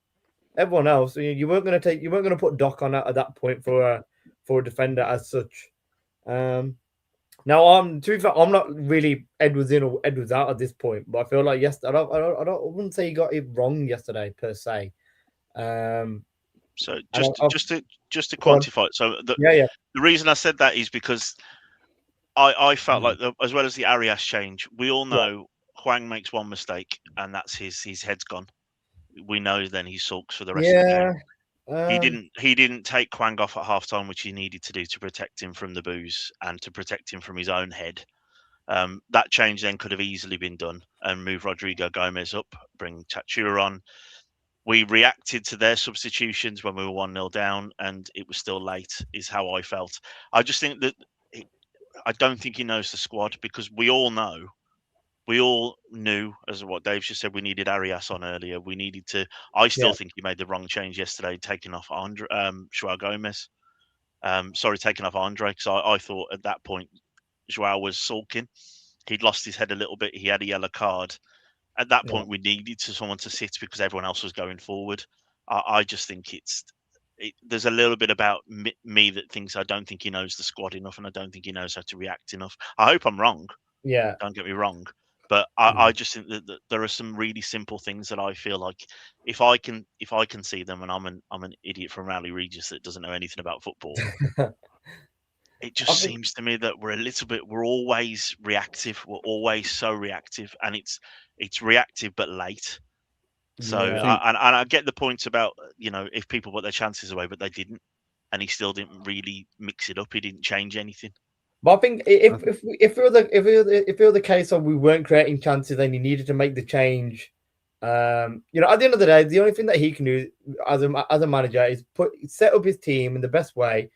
Everyone else, you weren't going to put Doc on at that point for a defender as such. Now, to be fair, I'm not really Edwards in or Edwards out at this point, but I feel like yesterday, I wouldn't say he got it wrong yesterday per se. So And just to Go on. quantify it. So yeah, the reason I said that is because I felt like as well as the Arias change, we all know Hwang makes one mistake and that's his head's gone. We know then he sulks for the rest of the game. He didn't take Hwang off at halftime, which he needed to do to protect him from the booze and to protect him from his own head. That change then could have easily been done and move Rodrigo Gomez up, bring Tatura on. We reacted to their substitutions when we were 1-0 down, and it was still late, is how I felt. I just think that I don't think he knows the squad because we all knew, as what Dave just said, we needed Arias on earlier. We needed to. I still think he made the wrong change yesterday, taking off Joao Gomez. Taking off Andre, because I thought at that point Joao was sulking. He'd lost his head a little bit. He had a yellow card. At that point, we needed someone to sit because everyone else was going forward. I just think there's a little bit about me that thinks I don't think he knows the squad enough, and I don't think he knows how to react enough. I hope I'm wrong. Yeah. Don't get me wrong. But I just think that there are some really simple things that I feel like if I can see them, and I'm an idiot from Rowley Regis that doesn't know anything about football, it just seems to me that we're always reactive. We're always so reactive, and it's reactive but late. So I get the point about if people put their chances away, but they didn't, and he still didn't really mix it up. He didn't change anything. But I think if it were the case of we weren't creating chances and he needed to make the change, at the end of the day, the only thing that he can do as a manager is set up his team in the best way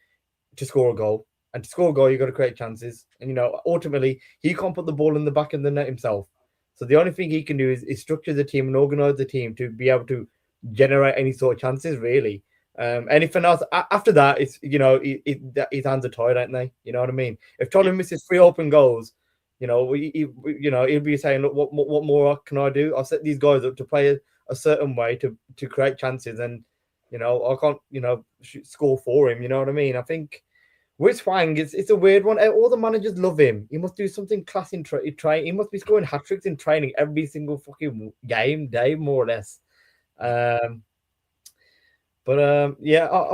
to score a goal. And to score a goal, you've got to create chances. And ultimately, he can't put the ball in the back of the net himself. So the only thing he can do is structure the team and organize the team to be able to generate any sort of chances, really. Anything else after that, it's his hands are tied, aren't they? You know what I mean? If Tottenham misses 3 open goals, he'll be saying, "Look, what more can I do? I've set these guys up to play a certain way to create chances, and I can't score for him." You know what I mean? I think with Hwang, it's a weird one. All the managers love him. He must do something class in training. He must be scoring hat tricks in training every single fucking game day, more or less. I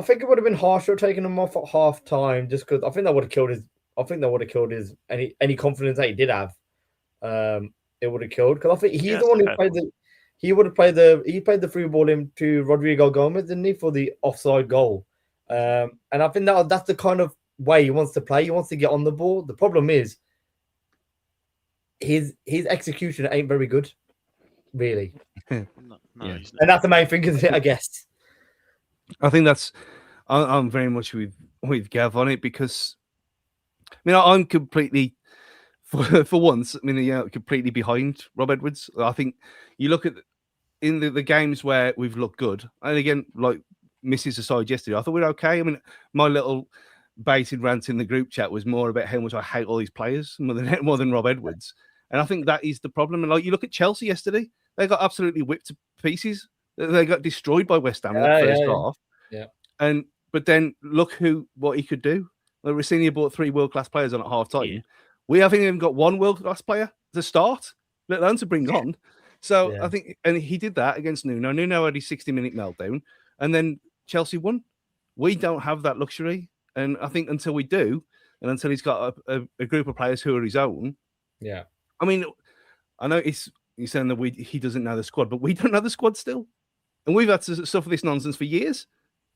think it would have been harsher taking him off at half time, just because I think that would have killed his. I think that would have killed his any confidence that he did have. It would have killed, because I think he's the one who played the. He would have played the free ball into Rodrigo Gomez, didn't he, for the offside goal? And I think that's the kind of way he wants to play. He wants to get on the ball. The problem is his execution ain't very good, really. No, and that's the main thing, isn't it, I guess. I think I'm very much with Gav on it, because I'm completely for once. Completely behind Rob Edwards. I think you look at in the games where we've looked good, and again, like misses aside yesterday, I thought we were okay. My little baited rant in the group chat was more about how much I hate all these players more than Rob Edwards, and I think that is the problem. And like you look at Chelsea yesterday, they got absolutely whipped to pieces. They got destroyed by West Ham in that first half. Yeah. But then look what he could do. Like Rossini brought 3 world-class players on at half time. Yeah. We haven't even got 1 world-class player to start, let alone to bring on. So I think, and he did that against Nuno. Nuno had his 60-minute meltdown, and then Chelsea won. We don't have that luxury. And I think until we do, and until he's got a group of players who are his own. Yeah. I know he's saying that he doesn't know the squad, but we don't know the squad still. And we've had to suffer this nonsense for years.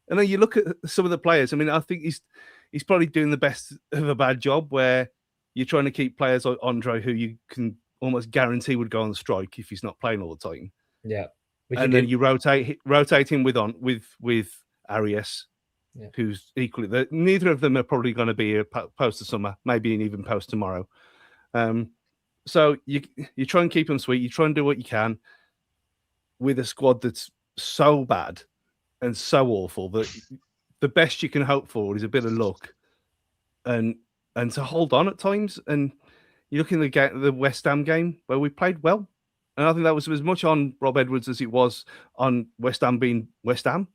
And then you look at some of the players. I think he's probably doing the best of a bad job, where you're trying to keep players like Andre, who you can almost guarantee would go on strike if he's not playing all the time. Yeah. And then you rotate him with Arias, who's equally. Neither of them are probably going to be a post the summer, maybe even post tomorrow. So you try and keep them sweet. You try and do what you can with a squad that's so bad and so awful that the best you can hope for is a bit of luck and to hold on at times. And you look in the West Ham game where we played well, and I think that was as much on Rob Edwards as it was on West Ham being West Ham.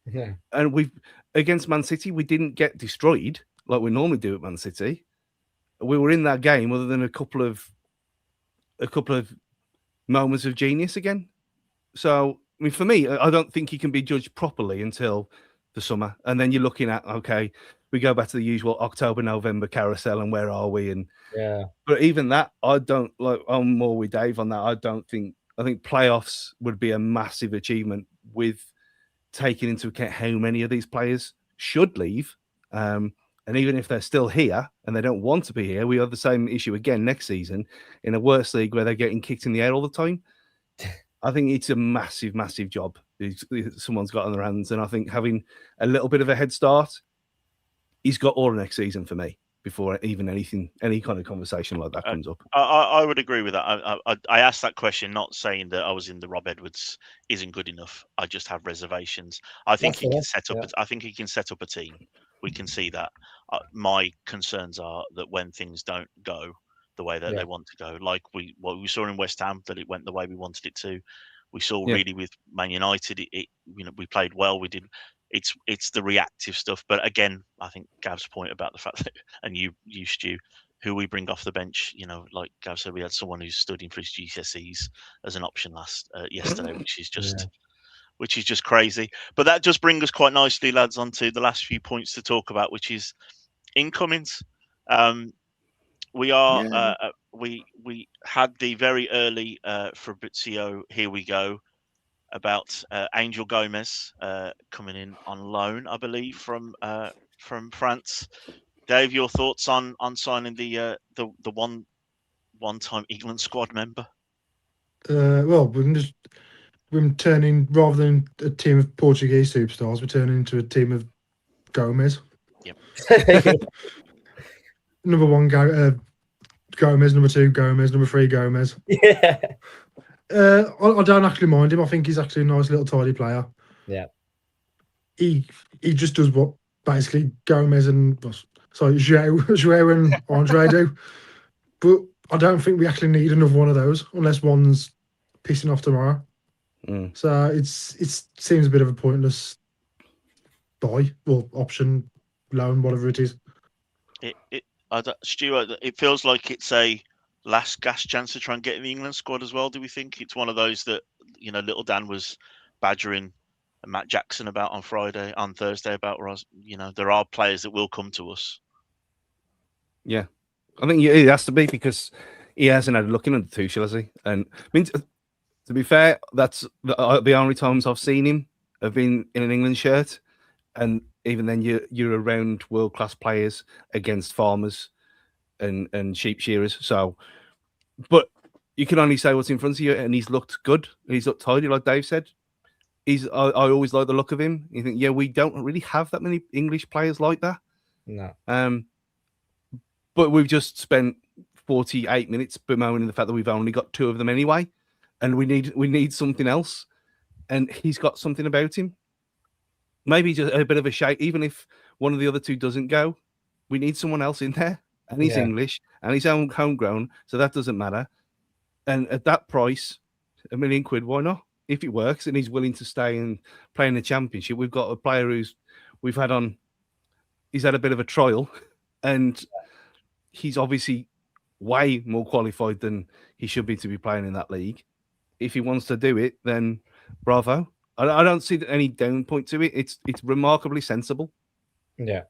Yeah. And against Man City, we didn't get destroyed like we normally do at Man City. we were in that game other than a couple of moments of genius again. So, I mean, for me, I don't think he can be judged properly until the summer. And then you're looking at, okay, we go back to the usual October, November carousel and where are we? And but even that, I don't like. I'm more with Dave on that. I think playoffs would be a massive achievement with taking into account how many of these players should leave. And even if they're still here and they don't want to be here, we have the same issue again next season in a worse league where they're getting kicked in the air all the time. I think it's a massive, massive job someone's got on their hands. And I think having a little bit of a head start, he's got all next season for me before even any kind of conversation like that comes up. I would agree with that. I asked that question, not saying that I was in the Rob Edwards isn't good enough. I just have reservations. I think he can set up. I think he can set up a team. We can see that. My concerns are that when things don't go the way that they want to go, like we saw in West Ham, that it went the way we wanted it to. We saw really with Man United, we played well. We did. It's the reactive stuff. But again, I think Gav's point about the fact that, and you Stu, who we bring off the bench, like Gav said, we had someone who's studying for his GCSEs as an option yesterday, which is just crazy. But that just brings us quite nicely, lads, onto the last few points to talk about, which is incomings. We had the very early Fabrizio, here we go, about Angel Gomez coming in on loan, I believe, from France. Dave, your thoughts on signing the one-time England squad member? Well, we're turning, rather than a team of Portuguese superstars, we're turning into a team of Gomez. Yep. Number one, Gomez. Number two, Gomez. Number three, Gomez. Yeah. I don't actually mind him. I think he's actually a nice little tidy player. Yeah. He just does what basically Gomez and João and Andre do. But I don't think we actually need another one of those unless one's pissing off tomorrow. So it seems a bit of a pointless option, loan, whatever it is. Stuart, it feels like it's a last gasp chance to try and get in the England squad as well. Do we think it's one of those that Little Dan was badgering Matt Jackson about on Thursday about? There are players that will come to us. Yeah, I think it has to be, because he hasn't had a look in at the Tuchel, has he? And I mean, to be fair, that's the only times I've seen him have been in an England shirt, and even then you're around world-class players against farmers and sheep shearers. So, but you can only say what's in front of you, and he's looked good. He's looked tidy, like Dave said. I always like the look of him. You think, we don't really have that many English players like that. No. But we've just spent 48 minutes bemoaning the fact that we've only got two of them anyway, and we need something else. And he's got something about him. Maybe just a bit of a shake. Even if one of the other two doesn't go, we need someone else in there. And he's English and he's homegrown, so that doesn't matter. And at that price, £1 million, why not? If it works and he's willing to stay and play in the Championship, we've got a player he's had a bit of a trial, and he's obviously way more qualified than he should be to be playing in that league. If he wants to do it, then bravo. I don't see any down point to it. It's remarkably sensible. Yeah.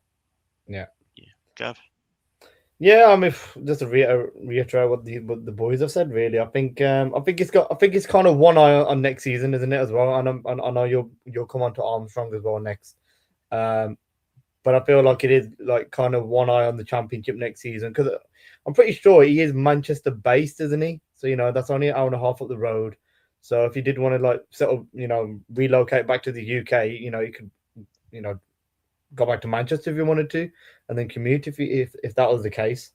Gav? Yeah, I mean, just to reiterate what the boys have said, really, I think it's kind of one eye on next season, isn't it, as well? And I know you'll come on to Armstrong as well next, but I feel like it is like kind of one eye on the Championship next season, because I'm pretty sure he is Manchester based, isn't he? So that's only an hour and a half up the road. So if you did want to settle, relocate back to the UK, you could, go back to Manchester if you wanted to, and then commute if that was the case.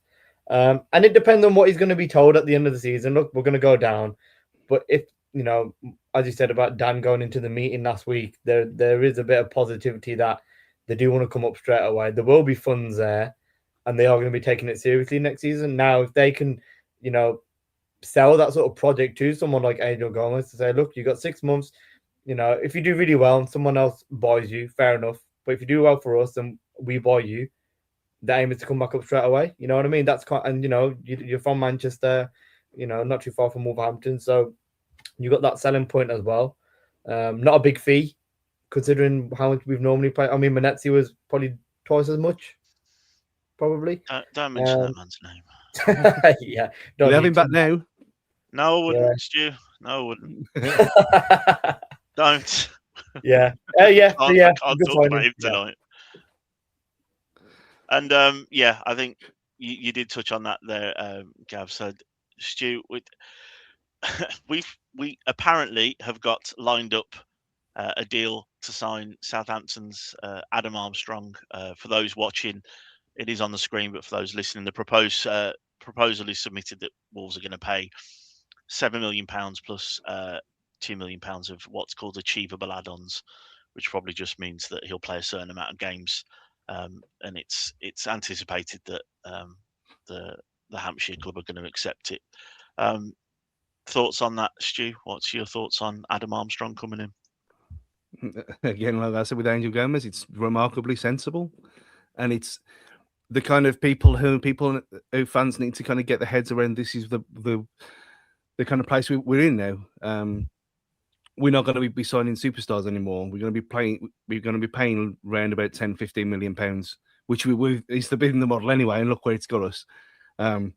And it depends on what he's going to be told at the end of the season. Look, we're going to go down, but if as you said about Dan going into the meeting last week, there is a bit of positivity that they do want to come up straight away. There will be funds there, and they are going to be taking it seriously next season. Now, if they can, sell that sort of project to someone like Angel Gomez to say, look, you got 6 months. If you do really well and someone else buys you, fair enough. But if you do well for us and we buy you, the aim is to come back up straight away. You know what I mean? That's and you're from Manchester, not too far from Wolverhampton, so you got that selling point as well. Not a big fee considering how much we've normally played. I mean, Manetzi was probably twice as much, probably. Don't mention that man's name. Yeah, You have him back now. No, I wouldn't, Stu. No, I wouldn't. Don't. Yeah. I Yeah. can't Good talk about signing. him tonight. And I think you did touch on that there, Gav. So, Stu, we apparently have got lined up a deal to sign Southampton's Adam Armstrong. For those watching, it is on the screen, but for those listening, the proposal is submitted that Wolves are going to pay £7 million plus £2 million of what's called achievable add-ons, which probably just means that he'll play a certain amount of games, and it's anticipated that the Hampshire club are going to accept it. Thoughts on that, Stu? What's your thoughts on Adam Armstrong coming in? Again, like I said with Angel Gomez, it's remarkably sensible, and it's the kind of people who fans need to kind of get their heads around. This is the kind of place we're in now. We're not going to be signing superstars anymore. We're going to be paying around about 10-15 million pounds, which is the model anyway. And look where it's got us. That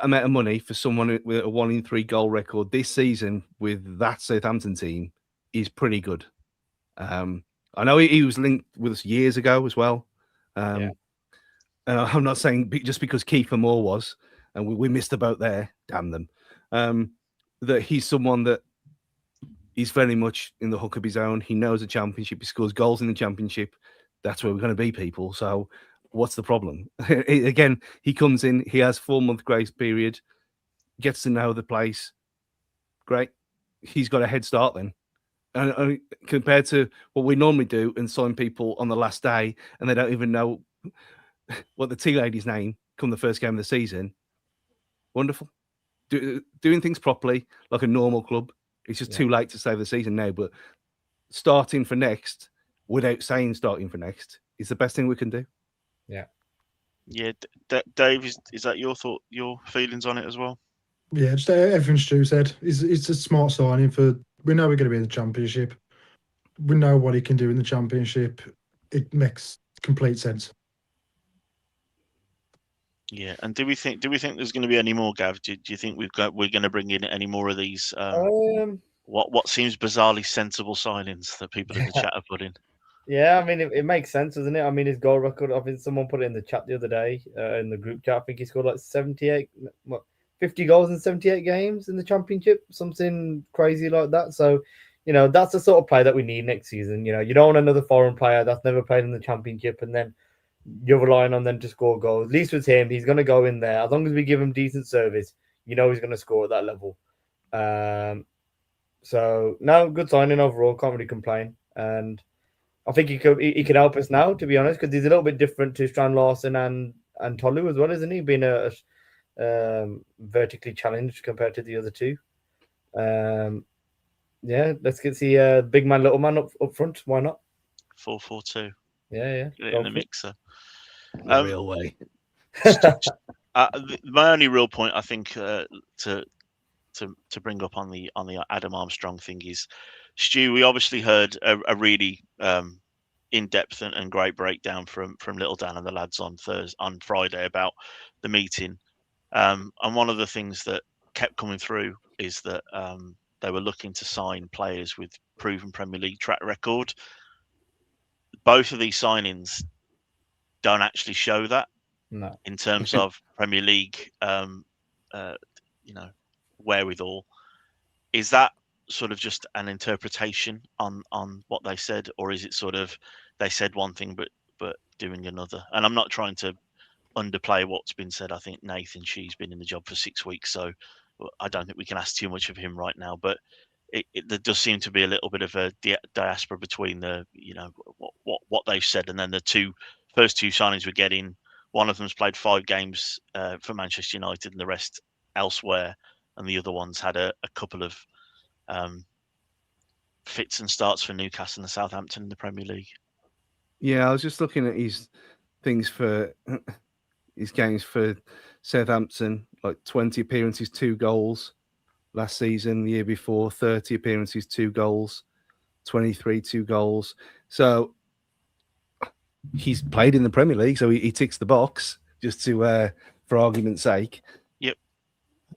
amount of money for someone with a 1-in-3 goal record this season with that Southampton team is pretty good. I know he was linked with us years ago as well. And I'm not saying just because Kiefer Moore was, and we missed the boat there, damn them, that he's someone that is very much in the hook of his own. He knows the championship. He scores goals in the championship. That's where we're going to be, people. So what's the problem? Again, he comes in, he has 4-month grace period, gets to know the place. Great. He's got a head start then. And compared to what we normally do and sign people on the last day and they don't even know what the tea lady's name come the first game of the season. Wonderful. Doing things properly like a normal club. It's just too late to save the season now, but starting for next without saying starting for next is the best thing we can do. Yeah. Dave, is that your feelings on it as well? Yeah, just everything Stu said. It's a smart signing for. We know we're going to be in the championship. We know what he can do in the championship. It makes complete sense. Yeah, and do we think there's going to be any more, Gav? Do you think we're going to bring in any more of these? What seems bizarrely sensible signings that people in the chat have put in? Yeah, I mean it makes sense, doesn't it? I mean his goal record. I think someone put it in the chat the other day in the group chat. I think he scored like 50 goals in 78 games in the championship, something crazy like that. So, that's the sort of player that we need next season. You don't want another foreign player that's never played in the championship and then you're relying on them to score goals. At least with him, he's going to go in there. As long as we give him decent service, he's going to score at that level. So, no, good signing overall. Can't really complain. And I think he could help us now, to be honest, because he's a little bit different to Strand Larsen and Tolu as well, isn't he? Being a vertically challenged compared to the other two. Let's get the big man, little man up front. Why not? 4-4-2. Yeah. Get it in the mixer. The real way. My only real point, I think, to bring up on the Adam Armstrong thing is, Stu, we obviously heard a really in-depth and great breakdown from Little Dan and the lads on Friday about the meeting. And one of the things that kept coming through is that they were looking to sign players with proven Premier League track record. Both of these signings don't actually show that. No. In terms of Premier League, wherewithal. Is that sort of just an interpretation on what they said, or is it sort of they said one thing but doing another? And I'm not trying to underplay what's been said. I think Nathan Shee's been in the job for 6 weeks, so I don't think we can ask too much of him right now. But there does seem to be a little bit of a diaspora between the what they've said and then the first two signings we're getting. One of them's played 5 games for Manchester United and the rest elsewhere, and the other one's had a couple of fits and starts for Newcastle and Southampton in the Premier League. Yeah, I was just looking at his things for his games for Southampton, like 20 appearances, 2 goals last season. The year before, 30 appearances, 2 goals, 23, 2 goals. So he's played in the Premier League, so he ticks the box. Just to, for argument's sake. Yep.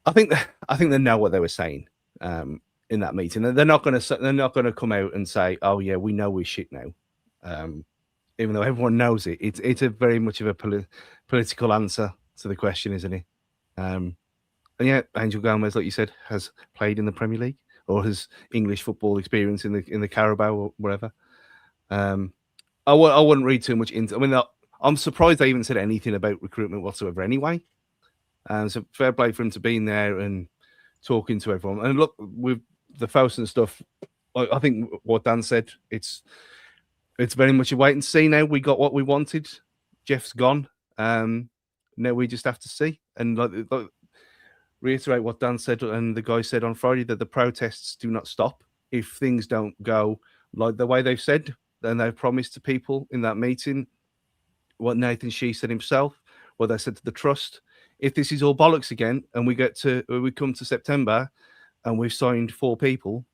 I think they know what they were saying in that meeting. They're not going to come out and say, "Oh yeah, we know we're shit now," even though everyone knows it. It's a very much of a political answer to the question, isn't it? And yeah, Angel Gomez, like you said, has played in the Premier League or has English football experience in the Carabao or wherever. I wouldn't read too much into. I mean, I'm surprised they even said anything about recruitment whatsoever. Anyway, so fair play for him to being there and talking to everyone. And look, with the Faust and stuff, I think what Dan said, it's very much a wait and see. Now we got what we wanted. Jeff's gone. Now we just have to see and like reiterate what Dan said and the guy said on Friday, that the protests do not stop if things don't go like the way they've said and they've promised to people in that meeting. What Nathan Shee said himself, what they said to the trust. If this is all bollocks again and we come to September and we've signed 4 people,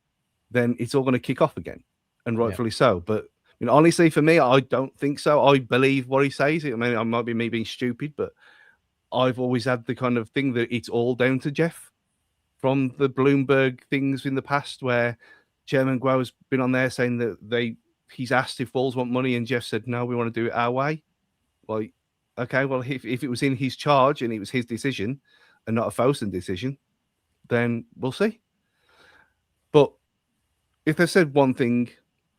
then it's all going to kick off again, and rightfully so. But honestly, for me, I don't think so. I believe what he says. I mean, it might be me being stupid, but I've always had the kind of thing that it's all down to Jeff from the Bloomberg things in the past where Chairman Guo's been on there saying that he's asked if Wolves want money and Jeff said, no, we want to do it our way. Like, okay, well, if it was in his charge and it was his decision and not a Fosun decision, then we'll see. But if they said one thing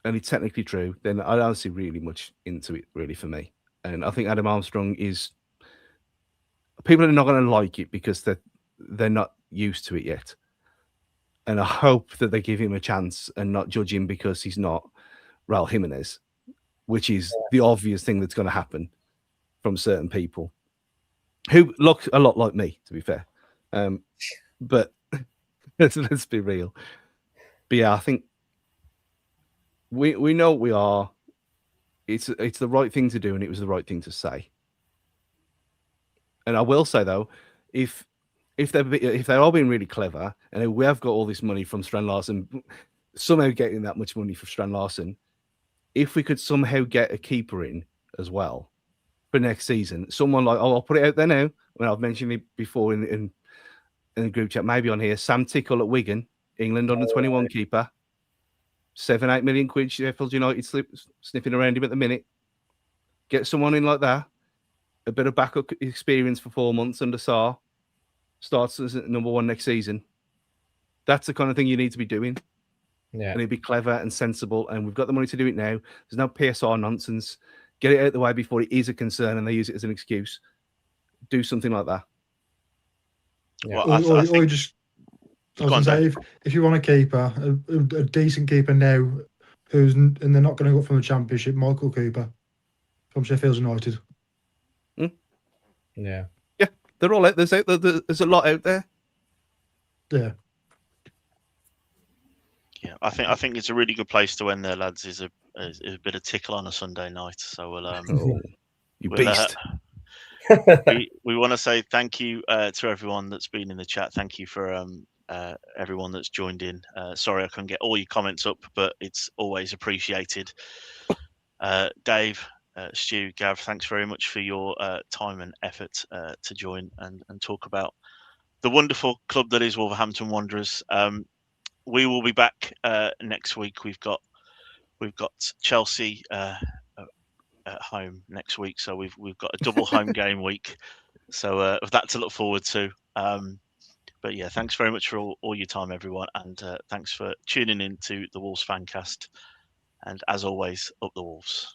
and it's technically true, then I don't see really much into it, really, for me. And I think Adam Armstrong is... People are not going to like it because they're not used to it yet. And I hope that they give him a chance and not judge him because he's not Raul Jimenez, which is the obvious thing that's going to happen from certain people who look a lot like me, to be fair. But let's be real. But yeah, I think we know what we are. It's the right thing to do, and it was the right thing to say. And I will say though, if they are being really clever, and we have got all this money from Strand Larsen, somehow getting that much money from Strand Larsen, if we could somehow get a keeper in as well for next season, someone like, I'll put it out there now. When I've mentioned it before in the group chat, maybe on here, Sam Tickle at Wigan, England under 21 keeper, 7-8 million quid. Sheffield United sniffing around him at the minute. Get someone in like that, a bit of backup experience for 4 months under Sarr, starts as number 1 next season. That's the kind of thing you need to be doing. Yeah. And it'd be clever and sensible, and we've got the money to do it now. There's no PSR nonsense. Get it out of the way before it is a concern and they use it as an excuse. Do something like that. Yeah. Well, I think... just, I was going to say, if you want a keeper, a decent keeper now, and they're not going to go up from the Championship, Michael Cooper from Sheffield United. Yeah. Yeah, they're all out. There's a lot out there. Yeah. Yeah, I think it's a really good place to end there, lads. Is a bit of tickle on a Sunday night. So we'll beast. We want to say thank you to everyone that's been in the chat. Thank you for everyone that's joined in. Sorry I couldn't get all your comments up, but it's always appreciated. Dave, Stu, Gav, thanks very much for your time and effort to join and talk about the wonderful club that is Wolverhampton Wanderers. We will be back next week. We've got Chelsea at home next week, so we've got a double home game week. So that to look forward to. But yeah, thanks very much for all your time, everyone, and thanks for tuning in to the Wolves Fancast. And as always, up the Wolves.